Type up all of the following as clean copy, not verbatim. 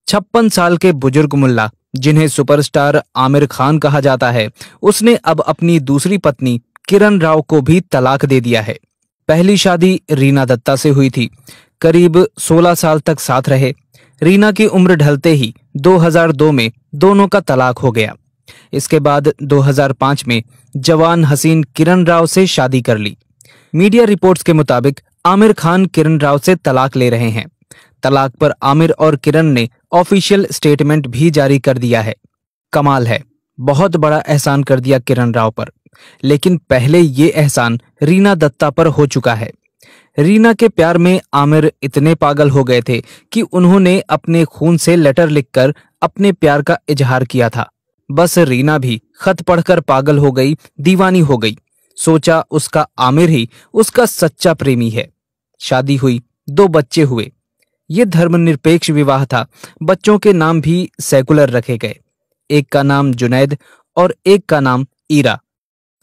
56 साल के बुजुर्ग मुल्ला, जिन्हें सुपरस्टार आमिर खान कहा जाता है, उसने अब अपनी दूसरी पत्नी किरण राव को भी तलाक दे दिया है। पहली शादी रीना दत्ता से हुई थी। करीब 16 साल तक साथ रहे। रीना की उम्र ढलते ही 2002 में दोनों का तलाक हो गया। इसके बाद 2005 में जवान हसीन किरण राव से शादी कर ली। मीडिया रिपोर्ट्स के मुताबिक आमिर खान किरण राव से तलाक ले रहे हैं। तलाक पर आमिर और किरण ने ऑफिशियल स्टेटमेंट भी जारी कर दिया है। कमाल है, बहुत बड़ा एहसान कर दिया किरण राव पर। लेकिन पहले ये एहसान रीना दत्ता पर हो चुका है। रीना के प्यार में आमिर इतने पागल हो गए थे कि उन्होंने अपने खून से लेटर लिखकर अपने प्यार का इजहार किया था। बस रीना भी खत पढ़कर पागल हो गई, दीवानी हो गई। सोचा उसका आमिर ही उसका सच्चा प्रेमी है। शादी हुई, 2 बच्चे हुए। ये धर्मनिरपेक्ष विवाह था। बच्चों के नाम भी सेकुलर रखे गए। एक का नाम जुनैद और एक का नाम ईरा।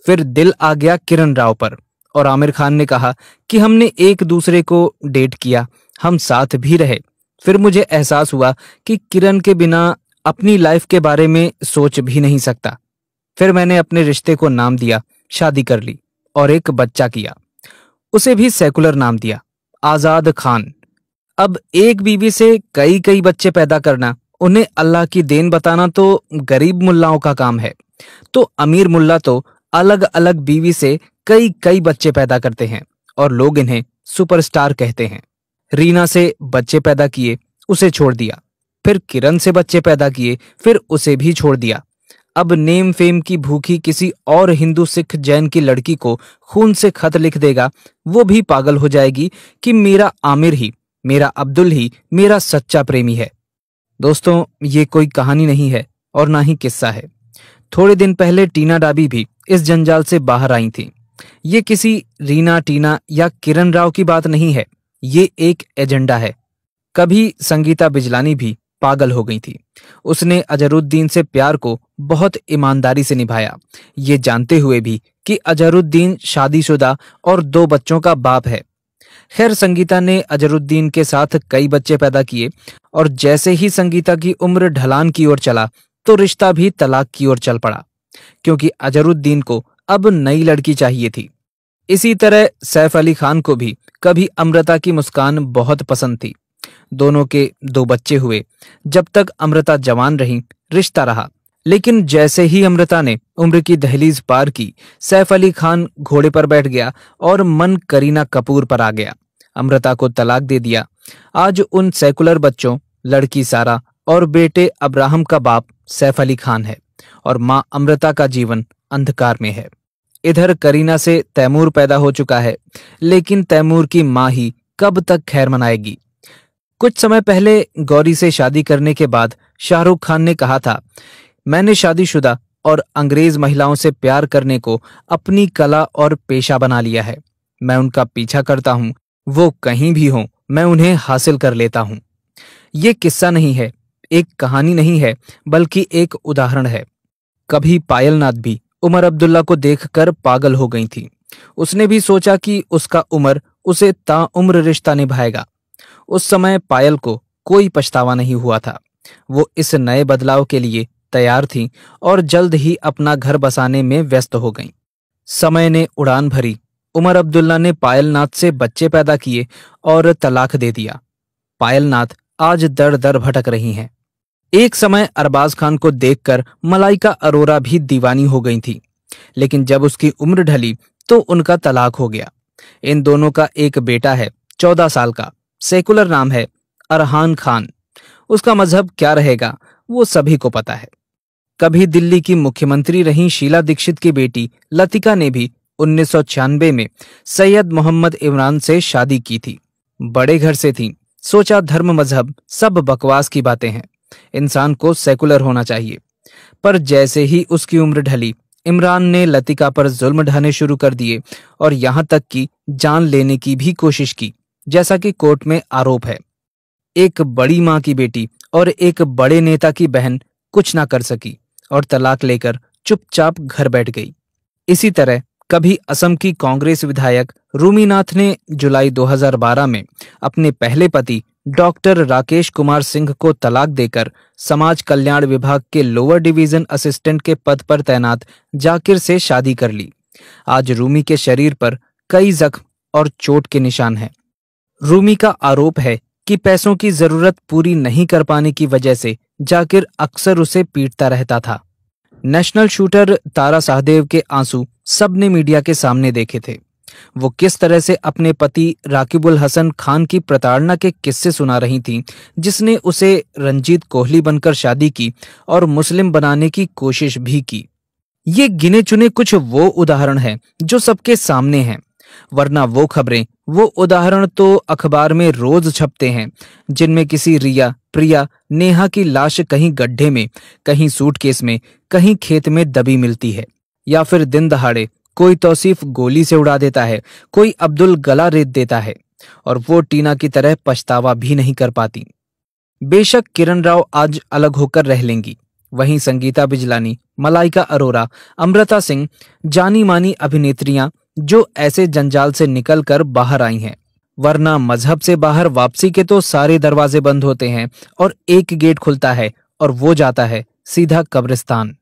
फिर दिल आ गया किरण राव पर और आमिर खान ने कहा कि हमने एक दूसरे को डेट किया, हम साथ भी रहे। फिर मुझे एहसास हुआ कि किरण के बिना अपनी लाइफ के बारे में सोच भी नहीं सकता। फिर मैंने अपने रिश्ते को नाम दिया, शादी कर ली और एक बच्चा किया। उसे भी सेकुलर नाम दिया, आजाद खान। अब एक बीवी से कई कई बच्चे पैदा करना, उन्हें अल्लाह की देन बताना तो गरीब मुल्लाओं का काम है। तो अमीर मुल्ला तो अलग अलग बीवी से कई कई बच्चे पैदा करते हैं और लोग इन्हें सुपरस्टार कहते हैं। रीना से बच्चे पैदा किए, उसे छोड़ दिया। फिर किरण से बच्चे पैदा किए, फिर उसे भी छोड़ दिया। अब नेम फेम की भूखी किसी और हिंदू सिख जैन की लड़की को खून से खत लिख देगा, वो भी पागल हो जाएगी कि मेरा आमिर ही, मेरा अब्दुल ही मेरा सच्चा प्रेमी है। दोस्तों, ये कोई कहानी नहीं है और ना ही किस्सा है। थोड़े दिन पहले टीना डाबी भी इस जंजाल से बाहर आई थी। ये किसी रीना, टीना या किरण राव की बात नहीं है, ये एक एजेंडा है। कभी संगीता बिजलानी भी पागल हो गई थी। उसने अजहरुद्दीन से प्यार को बहुत ईमानदारी से निभाया, ये जानते हुए भी कि अजहरुद्दीन शादीशुदा और 2 बच्चों का बाप है। खैर, संगीता ने अजहरुद्दीन के साथ कई बच्चे पैदा किए और जैसे ही संगीता की उम्र ढलान की ओर चला तो रिश्ता भी तलाक की ओर चल पड़ा, क्योंकि अजहरुद्दीन को अब नई लड़की चाहिए थी। इसी तरह सैफ अली खान को भी कभी अमृता की मुस्कान बहुत पसंद थी। दोनों के 2 बच्चे हुए। जब तक अमृता जवान रही, रिश्ता रहा। लेकिन जैसे ही अमृता ने उम्र की दहलीज पार की, सैफ अली खान घोड़े पर बैठ गया और मन करीना कपूर पर आ गया। अमृता को तलाक दे दिया। आज उन सेकुलर बच्चों, लड़की सारा और बेटे अब्राहम का बाप सैफ अली खान है और मां अमृता का जीवन अंधकार में है। इधर करीना से तैमूर पैदा हो चुका है, लेकिन तैमूर की मां ही कब तक खैर मनाएगी। कुछ समय पहले गौरी से शादी करने के बाद शाहरुख खान ने कहा था, मैंने शादीशुदा और अंग्रेज महिलाओं से प्यार करने को अपनी कला और पेशा बना लिया है। मैं उनका पीछा करता हूं, वो कहीं भी हों, मैं उन्हें हासिल कर लेता हूं। ये किस्सा नहीं है, एक कहानी नहीं है, बल्कि एक उदाहरण है। कभी पायल नाथ भी उमर अब्दुल्ला को देखकर पागल हो गई थी। उसने भी सोचा कि उसका उमर उसे ताउम्र रिश्ता निभाएगा। उस समय पायल को कोई पछतावा नहीं हुआ था। वो इस नए बदलाव के लिए तैयार थी और जल्द ही अपना घर बसाने में व्यस्त हो गईं। समय ने उड़ान भरी। उमर अब्दुल्ला ने पायल नाथ से बच्चे पैदा किए और तलाक दे दिया। पायल नाथ आज दर दर भटक रही हैं। एक समय अरबाज खान को देखकर मलाइका अरोरा भी दीवानी हो गई थी, लेकिन जब उसकी उम्र ढली तो उनका तलाक हो गया। इन दोनों का एक बेटा है, 14 साल का, सेकुलर नाम है अरहान खान। उसका मजहब क्या रहेगा वो सभी को पता है। कभी दिल्ली की मुख्यमंत्री रही शीला दीक्षित की बेटी लतिका ने भी 1996 में सैयद मोहम्मद इमरान से शादी की थी। बड़े घर से थी। सोचा धर्म मजहब सब बकवास की बातें हैं, इंसान को सेकुलर होना चाहिए। पर जैसे ही उसकी उम्र ढली, इमरान ने लतिका पर जुल्म ढाने शुरू कर दिए और यहां तक कि जान लेने की भी कोशिश की, जैसा कि कोर्ट में आरोप है। एक बड़ी मां की बेटी और एक बड़े नेता की बहन कुछ ना कर सकी और तलाक लेकर चुपचाप घर बैठ गई। इसी तरह कभी असम की कांग्रेस विधायक रूमीनाथ ने जुलाई 2012 में अपने पहले पति डॉक्टर राकेश कुमार सिंह को तलाक देकर समाज कल्याण विभाग के लोअर डिवीजन असिस्टेंट के पद पर तैनात जाकिर से शादी कर ली। आज रूमी के शरीर पर कई जख्म और चोट के निशान हैं। रूमी का आरोप है कि पैसों की जरूरत पूरी नहीं कर पाने की वजह से जाकिर अक्सर उसे पीटता रहता था। नेशनल शूटर तारा शाहदेव के आंसू सबने मीडिया के सामने देखे थे। वो किस तरह से अपने पति राकिबुल हसन खान की प्रताड़ना के किस्से सुना रही थीं, जिसने उसे रंजीत कोहली बनकर शादी की और मुस्लिम बनाने की कोशिश भी की। ये गिने चुने कुछ वो उदाहरण हैं जो सबके सामने हैं, वरना वो खबरें, वो उदाहरण तो अखबार में रोज छपते हैं, जिनमें किसी रिया, प्रिया, नेहा की लाश कहीं गड्ढे में, कहीं सूटकेस में, कहीं खेत में दबी मिलती है, या फिर दिन दहाड़े कोई तौसीफ गोली से उड़ा देता है, कोई अब्दुल गला रेत देता है और वो टीना की तरह पछतावा भी नहीं कर पाती। बेशक किरण राव आज अलग होकर रह लेंगी, वहीं संगीता बिजलानी, मलाइका अरोरा, अमृता सिंह, जानी मानी अभिनेत्रियां जो ऐसे जंजाल से निकलकर बाहर आई हैं, वरना मजहब से बाहर वापसी के तो सारे दरवाजे बंद होते हैं और एक गेट खुलता है और वो जाता है सीधा कब्रिस्तान।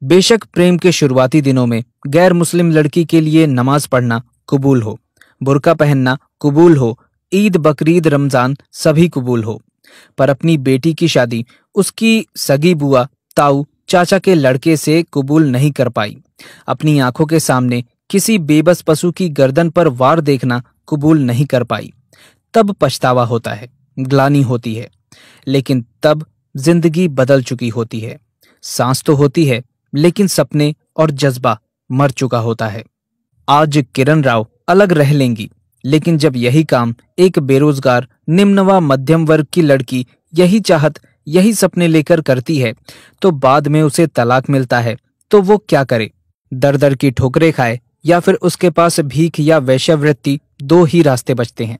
बेशक प्रेम के शुरुआती दिनों में गैर मुस्लिम लड़की के लिए नमाज पढ़ना कबूल हो, बुर्का पहनना कबूल हो, ईद, बकरीद, रमजान सभी कबूल हो, पर अपनी बेटी की शादी उसकी सगी बुआ, ताऊ, चाचा के लड़के से कबूल नहीं कर पाई। अपनी आंखों के सामने किसी बेबस पशु की गर्दन पर वार देखना कबूल नहीं कर पाई। तब पछतावा होता है, ग्लानि होती है, लेकिन तब जिंदगी बदल चुकी होती है। सांस तो होती है, लेकिन सपने और जज्बा मर चुका होता है। आज किरण राव अलग रह लेंगी, लेकिन जब यही काम एक बेरोजगार निम्न व मध्यम वर्ग की लड़की यही चाहत, यही सपने लेकर करती है, तो बाद में उसे तलाक मिलता है तो वो क्या करे? दर दर की ठोकरें खाए या फिर उसके पास भीख या वैश्यावृत्ति, दो ही रास्ते बचते हैं।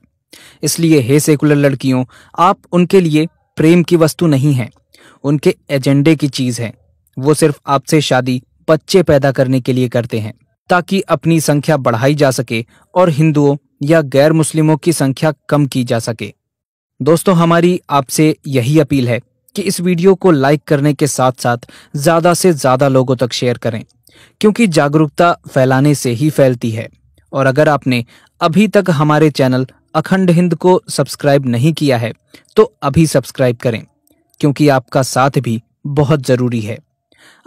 इसलिए हे सेकुलर लड़कियों, आप उनके लिए प्रेम की वस्तु नहीं हैं, उनके एजेंडे की चीज हैं। वो सिर्फ आपसे शादी बच्चे पैदा करने के लिए करते हैं, ताकि अपनी संख्या बढ़ाई जा सके और हिंदुओं या गैर मुस्लिमों की संख्या कम की जा सके। दोस्तों, हमारी आपसे यही अपील है कि इस वीडियो को लाइक करने के साथ साथ ज्यादा से ज्यादा लोगों तक शेयर करें, क्योंकि जागरूकता फैलाने से ही फैलती है। और अगर आपने अभी तक हमारे चैनल अखंड हिंद को सब्सक्राइब नहीं किया है तो अभी सब्सक्राइब करें, क्योंकि आपका साथ भी बहुत जरूरी है।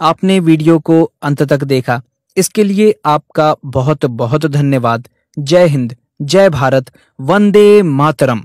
आपने वीडियो को अंत तक देखा, इसके लिए आपका बहुत बहुत धन्यवाद। जय हिंद, जय भारत, वंदे मातरम।